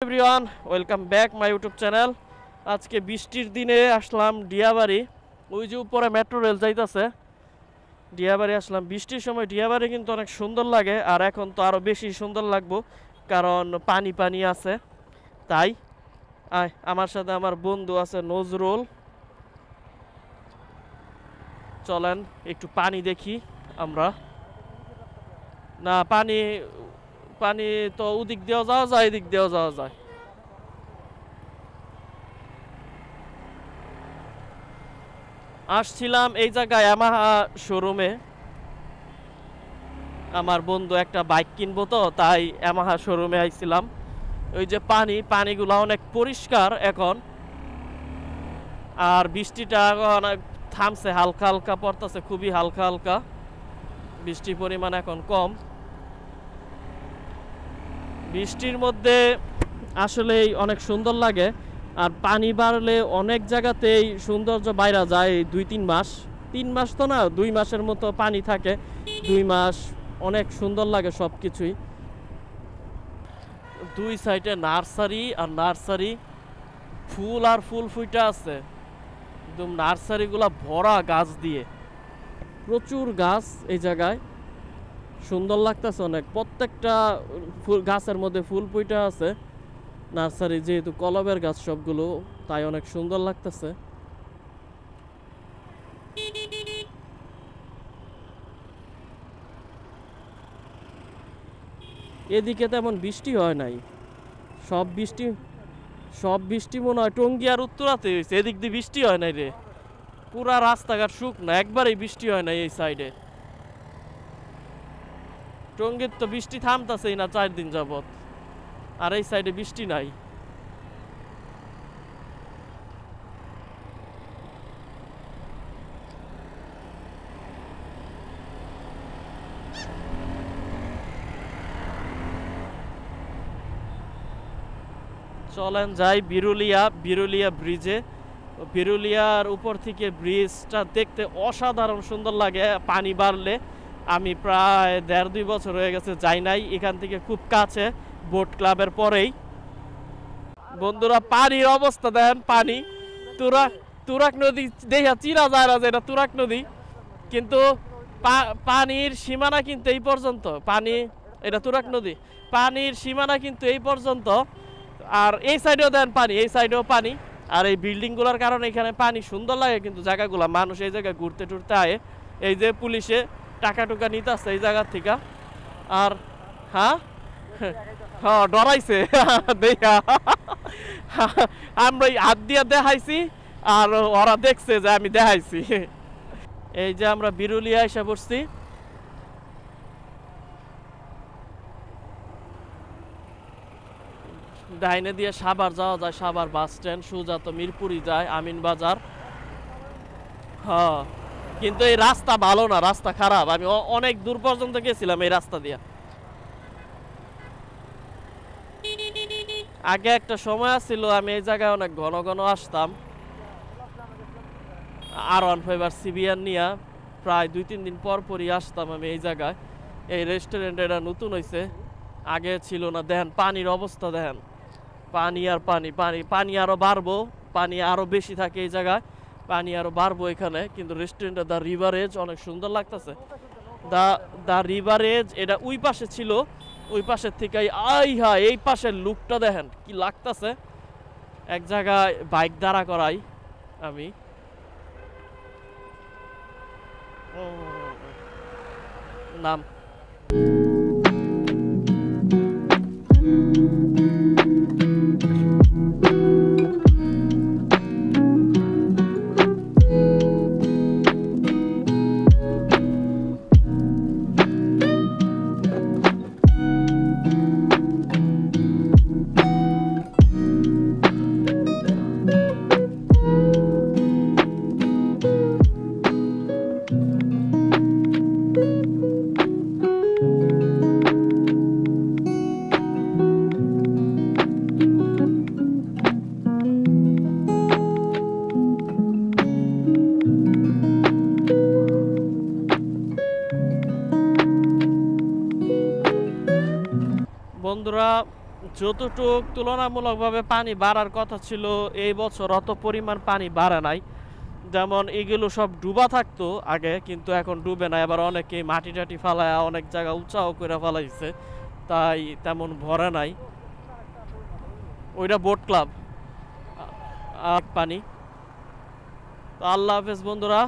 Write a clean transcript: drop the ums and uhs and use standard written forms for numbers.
Everyone welcome back my YouTube channel. আজকে বৃষ্টির দিনে আসলাম ডিয়াবাড়ি। ওই যে উপরে মেট্রো রেল যাইতেছে, ডিয়াবাড়ি আসলাম। বৃষ্টির সময় ডিয়াবাড়ি কিন্তু অনেক সুন্দর লাগে, আর এখন তো আরও বেশি সুন্দর লাগবো কারণ পানি পানি আছে। তাই আমার সাথে আমার বন্ধু আছে নজরুল। চলেন একটু পানি দেখি আমরা। না, পানি পানি তো ওদিক দিয়েও যাওয়া যায়, এদিক দিয়েও যাওয়া যায়। আসছিলাম এই জায়গায় ইয়ামাহা শোরুমে, আমার বন্ধু একটা বাইক কিনবো, তো তাই ইয়ামাহা শোরুমে আইছিলাম। ওই যে পানিগুলো অনেক পরিষ্কার এখন, আর বৃষ্টিটা অনেক থামছে, হালকা হালকা পড়তেছে, খুবই হালকা হালকা বৃষ্টির পরিমাণ এখন কম। বৃষ্টির মধ্যে আসলেই অনেক সুন্দর লাগে, আর পানি বাড়লে অনেক জায়গাতেই সৌন্দর্য বাইরে যায়। 2-3 মাস, 3 মাস তো না, 2 মাসের মতো পানি থাকে। 2 মাস অনেক সুন্দর লাগে সব কিছুই। দুই সাইডে নার্সারি আর নার্সারি, ফুল আর ফুল ফুইটা আছে একদম। নার্সারিগুলা ভরা গাছ দিয়ে, প্রচুর গাছ এই জায়গায়, সুন্দর লাগতেছে অনেক। প্রত্যেকটা ফুল গাছের মধ্যে ফুল ফুইটা আছে। নার্সারি যেহেতু কলমের গাছ সবগুলো, তাই অনেক সুন্দর লাগতেছে। এদিকে তেমন বৃষ্টি হয় নাই, সব বৃষ্টি মনে হয় টঙ্গী আর উত্তরাতে হয়েছে। এদিক দিয়ে বৃষ্টি হয় নাই রে, পুরা রাস্তাঘাট শুকনো, একবারেই বৃষ্টি হয় নাই এই সাইডে। টঙ্গীর তো বৃষ্টি থামতাছেই না 4 দিন যাবত, আর এই সাইডে বৃষ্টি নাই। চলেন যাই বিরুলিয়া ব্রিজে। বিরুলিয়ার উপর থেকে ব্রিজটা দেখতে অসাধারণ সুন্দর লাগে পানি বাড়লে। আমি প্রায় 1.5-2 বছর হয়ে গেছে যাই নাই। এখান থেকে খুব কাছে, বোট ক্লাবের পরেই। বন্ধুরা, পানির অবস্থা দেখেন, পানি তুরাক নদী দেখা চিরা যায় না যে এটা তুরাক নদী, কিন্তু পানির সীমানা কিন্তু এই পর্যন্ত। এটা তুরাক নদী, পানির সীমানা কিন্তু এই পর্যন্ত। আর এই সাইডেও দেন পানি, এই সাইডেও পানি। আর এই বিল্ডিংগুলোর কারণে এখানে পানি সুন্দর লাগে, কিন্তু জায়গাগুলো মানুষ এই জায়গায় ঘুরতে টুরতে আয়। এই যে পুলিশে টাকা টুকা নিতে আসছে এই জায়গার থেকে। আর হ্যাঁ ডরাইছে দেখা আমরা হাত দিয়া দেখাইছি, আর ওরা দেখছে যে আমি দেখাইছি। এই যে আমরা বিরুলিয়া এসে পড়ছি। ডাইনে দিয়ে সাভার যাওয়া যায়, সাভার বাস স্ট্যান্ড। সোজা তো মিরপুরি যায়, আমিন বাজার। হ্যাঁ, কিন্তু এই রাস্তা ভালো না, রাস্তা খারাপ। আমি অনেক দূর পর্যন্ত গেছিলাম এই রাস্তা দিয়ে। আগে একটা সময় ছিল আমি এই জায়গায় অনেক ঘন ঘন আসতাম, R15 আর সিবিআর নিয়ে প্রায় 2-3 দিন পর পরই আসতাম আমি এই জায়গায়। এই রেস্টুরেন্ট এটা নতুন হয়েছে, আগে ছিল না। দেখেন পানির অবস্থা, দেখেন পানি আর পানি, পানি পানি আরো বাড়বো, পানি আরো বেশি থাকে এই জায়গায়, পানি আরো বাড়বো এখানে। কিন্তু রেস্টুরেন্টটা দ্য রিভারেজ অনেক সুন্দর লাগতেছে। দ্য রিভারেজ এটা ওই পাশে ছিল, ওই পাশের থেকে এই পাশের লুকটা দেখেন কি লাগতেছে। এক জায়গায় বাইক দাঁড়া করাই আমি। নাম যতটুক তুলনামূলকভাবে পানি বাড়ার কথা ছিল এই বছর অত পরিমাণ পানি বাড়ে নাই। যেমন এগুলো সব ডুবা থাকতো আগে, কিন্তু এখন ডুবে না। এবার অনেকে মাটি টাটি ফালায় অনেক জায়গা উঁচাও করে ফেলাইছে, তাই তেমন ভরে নাই। ওইটা বোট ক্লাব পানি। তো আল্লাহ হাফেজ বন্ধুরা।